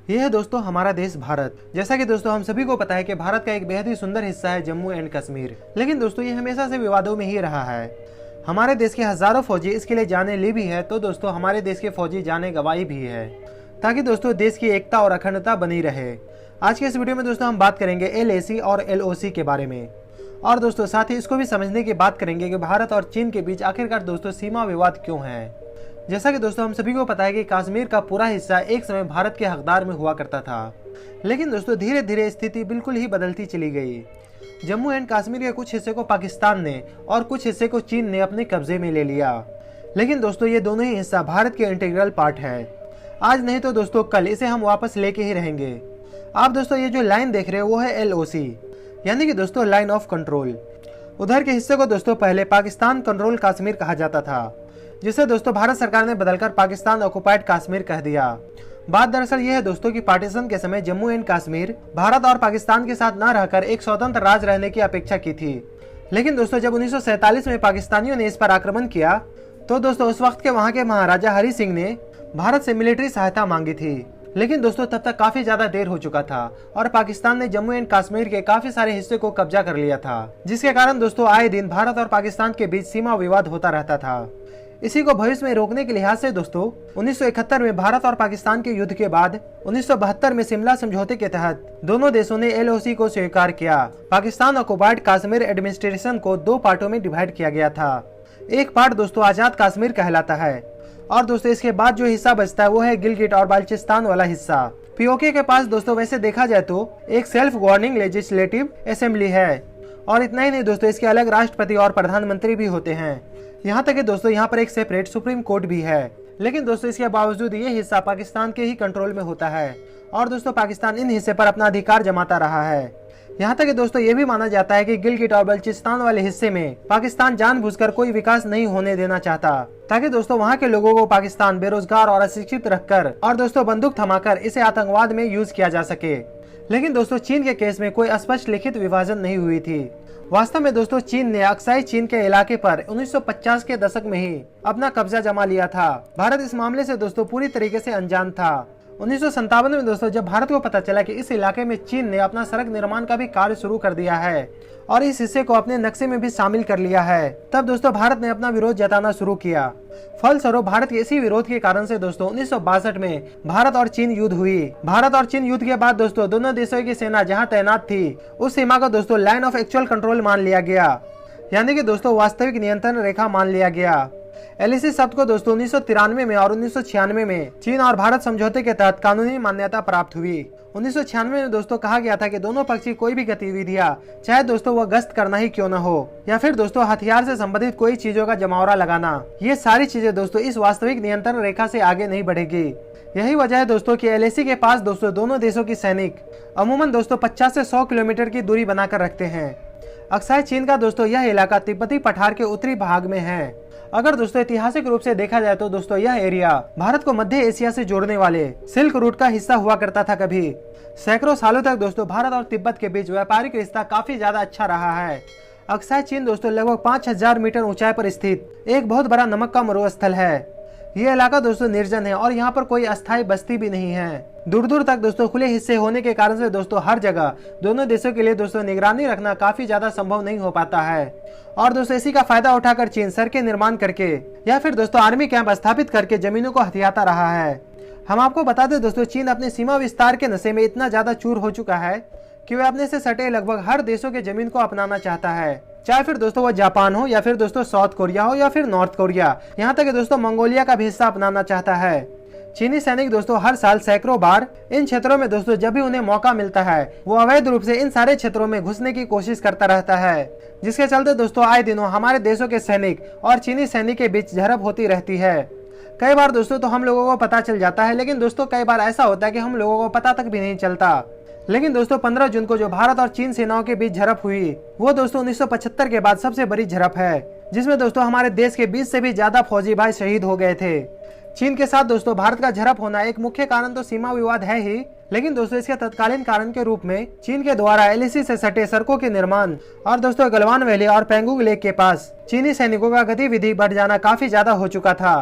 ये है दोस्तों हमारा देश भारत। जैसा कि दोस्तों हम सभी को पता है कि भारत का एक बेहद ही सुंदर हिस्सा है जम्मू एंड कश्मीर। लेकिन दोस्तों ये हमेशा से विवादों में ही रहा है। हमारे देश के हजारों फौजी इसके लिए जाने ली भी है, तो दोस्तों हमारे देश के फौजी जाने गवाई भी है, ताकि दोस्तों देश की एकता और अखंडता बनी रहे। आज के इस वीडियो में दोस्तों हम बात करेंगे LAC और LOC के बारे में, और दोस्तों साथ ही इसको भी समझने की बात करेंगे कि भारत और चीन के बीच आखिरकार दोस्तों सीमा विवाद क्यों है। जैसा कि दोस्तों हम सभी को पता है कि कश्मीर का पूरा हिस्सा एक समय भारत के हकदार में हुआ करता था, लेकिन दोस्तों धीरे धीरे स्थिति बिल्कुल ही बदलती चली गई। जम्मू एंड कश्मीर के कुछ हिस्से को पाकिस्तान ने और कुछ हिस्से को चीन ने अपने कब्जे में ले लिया, लेकिन दोस्तों ये दोनों ही हिस्सा भारत के इंटीग्रल पार्ट है। आज नहीं तो दोस्तों कल इसे हम वापस लेके ही रहेंगे। आप दोस्तों ये जो लाइन देख रहे हो वो है LOC, यानी कि दोस्तों लाइन ऑफ कंट्रोल। उधर के हिस्से को दोस्तों पहले पाकिस्तान कंट्रोल कश्मीर कहा जाता था, जिसे दोस्तों भारत सरकार ने बदलकर पाकिस्तान ऑक्युपाइड कश्मीर कह दिया। बात दरअसल यह है दोस्तों कि पार्टीशन के समय जम्मू एंड कश्मीर भारत और पाकिस्तान के साथ न रहकर एक स्वतंत्र राज्य रहने की अपेक्षा की थी। लेकिन दोस्तों जब 1947 में पाकिस्तानियों ने इस पर आक्रमण किया, तो दोस्तों उस वक्त के वहां के महाराजा हरि सिंह ने भारत से मिलिट्री सहायता मांगी थी। लेकिन दोस्तों तब तक काफी ज्यादा देर हो चुका था और पाकिस्तान ने जम्मू एंड कश्मीर के काफी सारे हिस्से को कब्जा कर लिया था, जिसके कारण दोस्तों आए दिन भारत और पाकिस्तान के बीच सीमा विवाद होता रहता था। इसी को भविष्य में रोकने के लिहाज से दोस्तों 1971 में भारत और पाकिस्तान के युद्ध के बाद 1972 में शिमला समझौते के तहत दोनों देशों ने LOC को स्वीकार किया। पाकिस्तान ऑक्युपाइड कश्मीर एडमिनिस्ट्रेशन को दो पार्टों में डिवाइड किया गया था। एक पार्ट दोस्तों आजाद कश्मीर कहलाता है, और दोस्तों इसके बाद जो हिस्सा बचता है वो है गिलगिट और बाल्चिस्तान वाला हिस्सा। POK के पास दोस्तों वैसे देखा जाए तो एक सेल्फ गवर्निंग लेजिस्लेटिव असेंबली है, और इतना ही नहीं दोस्तों इसके अलग राष्ट्रपति और प्रधानमंत्री भी होते हैं। यहाँ तक कि दोस्तों यहाँ पर एक सेपरेट सुप्रीम कोर्ट भी है। लेकिन दोस्तों इसके बावजूद ये हिस्सा पाकिस्तान के ही कंट्रोल में होता है, और दोस्तों पाकिस्तान इन हिस्से पर अपना अधिकार जमाता रहा है। यहाँ तक कि दोस्तों ये भी माना जाता है कि गिलगिट और बल्चिस्तान वाले हिस्से में पाकिस्तान जानबूझकर कोई विकास नहीं होने देना चाहता, ताकि दोस्तों वहाँ के लोगों को पाकिस्तान बेरोजगार और अशिक्षित रखकर और दोस्तों बंदूक थमाकर इसे आतंकवाद में यूज किया जा सके। लेकिन दोस्तों चीन के केस में कोई स्पष्ट लिखित विभाजन नहीं हुई थी। वास्तव में दोस्तों चीन ने अक्साई चीन के इलाके पर 1950 के दशक में ही अपना कब्जा जमा लिया था। भारत इस मामले से दोस्तों पूरी तरीके से अनजान था। 1957 में दोस्तों जब भारत को पता चला कि इस इलाके में चीन ने अपना सड़क निर्माण का भी कार्य शुरू कर दिया है और इस हिस्से को अपने नक्शे में भी शामिल कर लिया है, तब दोस्तों भारत ने अपना विरोध जताना शुरू किया। फलस्वरूप भारत के इसी विरोध के कारण से दोस्तों 1962 में भारत और चीन युद्ध हुई। भारत और चीन युद्ध के बाद दोस्तों दोनों देशों की सेना जहां तैनात थी उस सीमा को दोस्तों लाइन ऑफ एक्चुअल कंट्रोल मान लिया गया, यानी कि दोस्तों वास्तविक नियंत्रण रेखा मान लिया गया। LAC शब्द को दोस्तों 1993 में और 1996 में चीन और भारत समझौते के तहत कानूनी मान्यता प्राप्त हुई। 1996 में दोस्तों कहा गया था कि दोनों पक्ष की कोई भी गतिविधियां, चाहे दोस्तों वह गश्त करना ही क्यों न हो या फिर दोस्तों हथियार से संबंधित कोई चीजों का जमावड़ा लगाना, ये सारी चीजें दोस्तों इस वास्तविक नियंत्रण रेखा से आगे नहीं बढ़ेगी। यही वजह है दोस्तों कि LAC के पास दोस्तों दोनों देशों की सैनिक अमूमन दोस्तों 50 से 100 किलोमीटर की दूरी बनाकर रखते हैं। अक्साई चीन का दोस्तों यह इलाका तिब्बती पठार के उत्तरी भाग में है। अगर दोस्तों ऐतिहासिक रूप से देखा जाए तो दोस्तों यह एरिया भारत को मध्य एशिया से जोड़ने वाले सिल्क रूट का हिस्सा हुआ करता था। कभी सैकड़ों सालों तक दोस्तों भारत और तिब्बत के बीच व्यापारिक रिश्ता काफी ज्यादा अच्छा रहा है। अक्साई चीन दोस्तों लगभग 5000 मीटर ऊंचाई पर स्थित एक बहुत बड़ा नमक का मरुस्थल है। ये इलाका दोस्तों निर्जन है और यहाँ पर कोई अस्थायी बस्ती भी नहीं है। दूर दूर तक दोस्तों खुले हिस्से होने के कारण से दोस्तों हर जगह दोनों देशों के लिए दोस्तों निगरानी रखना काफी ज्यादा संभव नहीं हो पाता है, और दोस्तों इसी का फायदा उठाकर चीन सड़कें निर्माण करके या फिर दोस्तों आर्मी कैंप स्थापित करके जमीनों को हथियाता रहा है। हम आपको बता दें दोस्तों चीन अपने सीमा विस्तार के नशे में इतना ज्यादा चूर हो चुका है कि वह अपने से सटे लगभग हर देशों के जमीन को अपनाना चाहता है, चाहे फिर दोस्तों वो जापान हो या फिर दोस्तों साउथ कोरिया हो या फिर नॉर्थ कोरिया, यहाँ तक दोस्तों मंगोलिया का भी हिस्सा अपनाना चाहता है। चीनी सैनिक दोस्तों हर साल सैकड़ों बार इन क्षेत्रों में दोस्तों जब भी उन्हें मौका मिलता है वो अवैध रूप से इन सारे क्षेत्रों में घुसने की कोशिश करता रहता है, जिसके चलते दोस्तों आए दिनों हमारे देशों के सैनिक और चीनी सैनिक के बीच झड़प होती रहती है। कई बार दोस्तों तो हम लोगों को पता चल जाता है, लेकिन दोस्तों कई बार ऐसा होता है कि हम लोगों को पता तक भी नहीं चलता। लेकिन दोस्तों 15 जून को जो भारत और चीन सेनाओं के बीच झड़प हुई वो दोस्तों 1975 के बाद सबसे बड़ी झड़प है, जिसमें दोस्तों हमारे देश के 20 से भी ज्यादा फौजी भाई शहीद हो गए थे। चीन के साथ दोस्तों भारत का झड़प होना एक मुख्य कारण तो सीमा विवाद है ही, लेकिन दोस्तों इसके तत्कालीन कारण के रूप में चीन के द्वारा LAC से सटे सड़कों के निर्माण और दोस्तों गलवान वैली और पेंगोंग लेक के पास चीनी सैनिकों का गतिविधि बढ़ जाना काफी ज्यादा हो चुका था।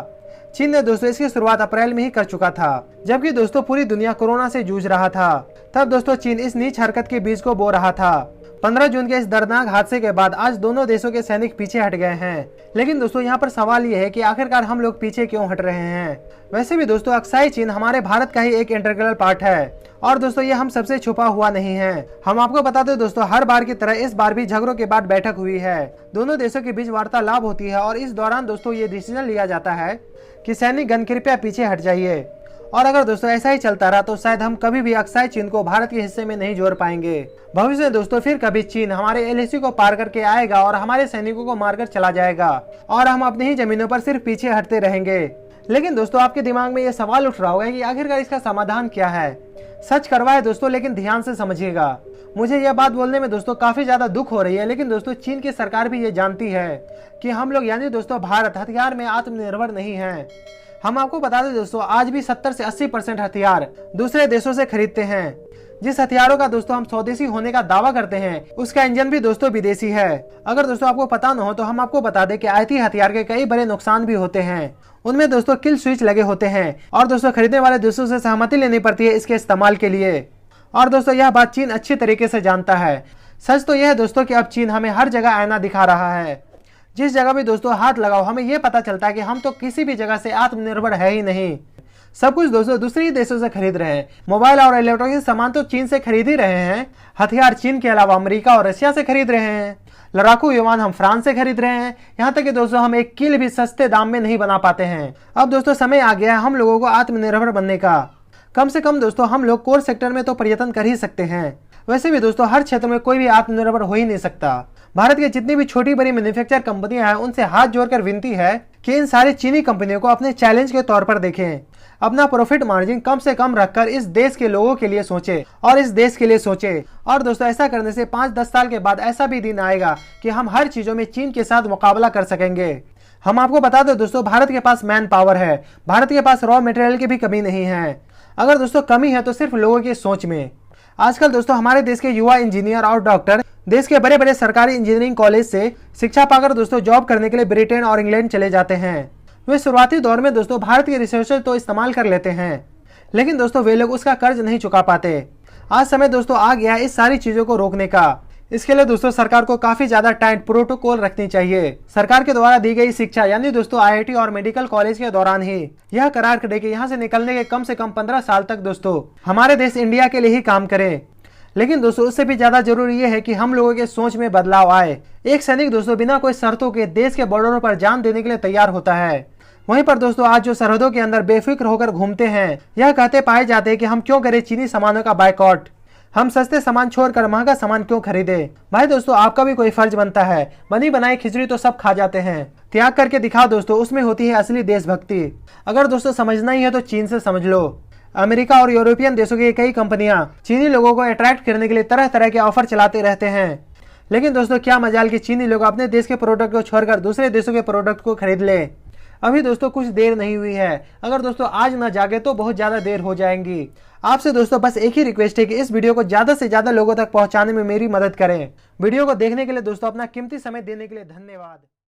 चीन ने दोस्तों इसकी शुरुआत अप्रैल में ही कर चुका था, जबकि दोस्तों पूरी दुनिया कोरोना से जूझ रहा था। तब दोस्तों चीन इस नीच हरकत के बीज को बो रहा था। 15 जून के इस दर्दनाक हादसे के बाद आज दोनों देशों के सैनिक पीछे हट गए हैं। लेकिन दोस्तों यहाँ पर सवाल ये है कि आखिरकार हम लोग पीछे क्यों हट रहे हैं। वैसे भी दोस्तों अक्साई चीन हमारे भारत का ही एक इंटीग्रल पार्ट है और दोस्तों ये हम सबसे छुपा हुआ नहीं है। हम आपको बता दें दोस्तों, हर बार की तरह इस बार भी झगड़ों के बाद बैठक हुई है। दोनों देशों के बीच वार्तालाप होती है और इस दौरान दोस्तों ये डिसीजन लिया जाता है कि सैनिक गण कृपया पीछे हट जाइए। और अगर दोस्तों ऐसा ही चलता रहा तो शायद हम कभी भी अक्साई चीन को भारत के हिस्से में नहीं जोड़ पाएंगे। भविष्य में दोस्तों फिर कभी चीन हमारे एलएसी को पार करके आएगा और हमारे सैनिकों को मारकर चला जाएगा और हम अपनी ही जमीनों पर सिर्फ पीछे हटते रहेंगे। लेकिन दोस्तों आपके दिमाग में ये सवाल उठ रहा होगा कि आखिरकार इसका समाधान क्या है। सच करवाए दोस्तों, लेकिन ध्यान से समझिएगा। मुझे यह बात बोलने में दोस्तों काफी ज्यादा दुख हो रही है, लेकिन दोस्तों चीन की सरकार भी ये जानती है कि हम लोग यानी दोस्तों भारत हथियार में आत्मनिर्भर नहीं है। हम आपको बता दें दोस्तों, आज भी 70 से 80% हथियार दूसरे देशों से खरीदते हैं। जिस हथियारों का दोस्तों हम स्वदेशी होने का दावा करते हैं, उसका इंजन भी दोस्तों विदेशी है। अगर दोस्तों आपको पता न हो तो हम आपको बता दें कि आयाती हथियार के कई बड़े नुकसान भी होते हैं। उनमें दोस्तों किल स्विच लगे होते हैं और दोस्तों खरीदने वाले देशों से सहमति लेनी पड़ती है इसके इस्तेमाल के लिए। और दोस्तों यह बात चीन अच्छी तरीके से जानता है। सच तो यह है दोस्तों कि अब चीन हमें हर जगह आईना दिखा रहा है। जिस जगह भी दोस्तों हाथ लगाओ हमें यह पता चलता है कि हम तो किसी भी जगह से आत्मनिर्भर है ही नहीं। सब कुछ दोस्तों दूसरे देशों से खरीद रहे हैं। मोबाइल और इलेक्ट्रॉनिक सामान तो चीन से खरीद ही रहे हैं। हथियार चीन के अलावा अमेरिका और रशिया से खरीद रहे हैं। लड़ाकू विमान हम फ्रांस से खरीद रहे हैं। यहाँ तक कि दोस्तों हम एक किल भी सस्ते दाम में नहीं बना पाते हैं। अब दोस्तों समय आ गया है हम लोगों को आत्मनिर्भर बनने का। कम से कम दोस्तों हम लोग कोर सेक्टर में तो प्रयत्न कर ही सकते हैं। वैसे भी दोस्तों हर क्षेत्र में कोई भी आत्मनिर्भर हो ही नहीं सकता। भारत की जितनी भी छोटी बड़ी मैन्युफैक्चर कंपनियां हैं उनसे हाथ जोड़कर विनती है कि इन सारी चीनी कंपनियों को अपने चैलेंज के तौर पर देखें। अपना प्रॉफिट मार्जिन कम से कम रखकर इस देश के लोगों के लिए सोचे और इस देश के लिए सोचे। और दोस्तों ऐसा करने से 5-10 साल के बाद ऐसा भी दिन आएगा कि हम हर चीजों में चीन के साथ मुकाबला कर सकेंगे। हम आपको बता दें दोस्तों, भारत के पास मैन पावर है। भारत के पास रॉ मटेरियल की भी कमी नहीं है। अगर दोस्तों कमी है तो सिर्फ लोगों की सोच में। आजकल दोस्तों हमारे देश के युवा इंजीनियर और डॉक्टर देश के बड़े बड़े सरकारी इंजीनियरिंग कॉलेज से शिक्षा पाकर दोस्तों जॉब करने के लिए ब्रिटेन और इंग्लैंड चले जाते हैं। वे शुरुआती दौर में दोस्तों भारत के रिसोर्सेज तो इस्तेमाल कर लेते हैं, लेकिन दोस्तों वे लोग उसका कर्ज नहीं चुका पाते। आज समय दोस्तों आ गया इस सारी चीजों को रोकने का। इसके लिए दोस्तों सरकार को काफी ज्यादा टाइट प्रोटोकॉल रखनी चाहिए। सरकार के द्वारा दी गई शिक्षा यानी दोस्तों आईआईटी और मेडिकल कॉलेज के दौरान ही यह करार करे कि यहाँ से निकलने के कम से कम 15 साल तक दोस्तों हमारे देश इंडिया के लिए ही काम करे। लेकिन दोस्तों उससे भी ज्यादा जरूरी यह है कि हम लोगों के सोच में बदलाव आए। एक सैनिक दोस्तों बिना कोई शर्तों के देश के बॉर्डरों पर जान देने के लिए तैयार होता है। वहीं पर दोस्तों आज जो सरहदों के अंदर बेफिक्र होकर घूमते हैं, यह कहते पाए जाते हैं कि हम क्यों करें चीनी सामानों का बायकॉट। हम सस्ते सामान छोड़कर महंगा सामान क्यों खरीदे। भाई दोस्तों आपका भी कोई फर्ज बनता है। बनी बनाई खिचड़ी तो सब खा जाते हैं। त्याग करके दिखाओ दोस्तों, उसमें होती है असली देशभक्ति। अगर दोस्तों समझना ही है तो चीन से समझ लो। अमेरिका और यूरोपियन देशों की कई कंपनियां चीनी लोगों को अट्रैक्ट करने के लिए तरह तरह के ऑफर चलाते रहते हैं। लेकिन दोस्तों क्या मजाल कि चीनी लोग अपने देश के प्रोडक्ट को छोड़कर दूसरे देशों के प्रोडक्ट को खरीद ले। अभी दोस्तों कुछ देर नहीं हुई है। अगर दोस्तों आज ना जागे तो बहुत ज्यादा देर हो जाएंगी। आपसे दोस्तों बस एक ही रिक्वेस्ट है कि इस वीडियो को ज्यादा से ज्यादा लोगों तक पहुंचाने में मेरी मदद करें। वीडियो को देखने के लिए दोस्तों अपना कीमती समय देने के लिए धन्यवाद।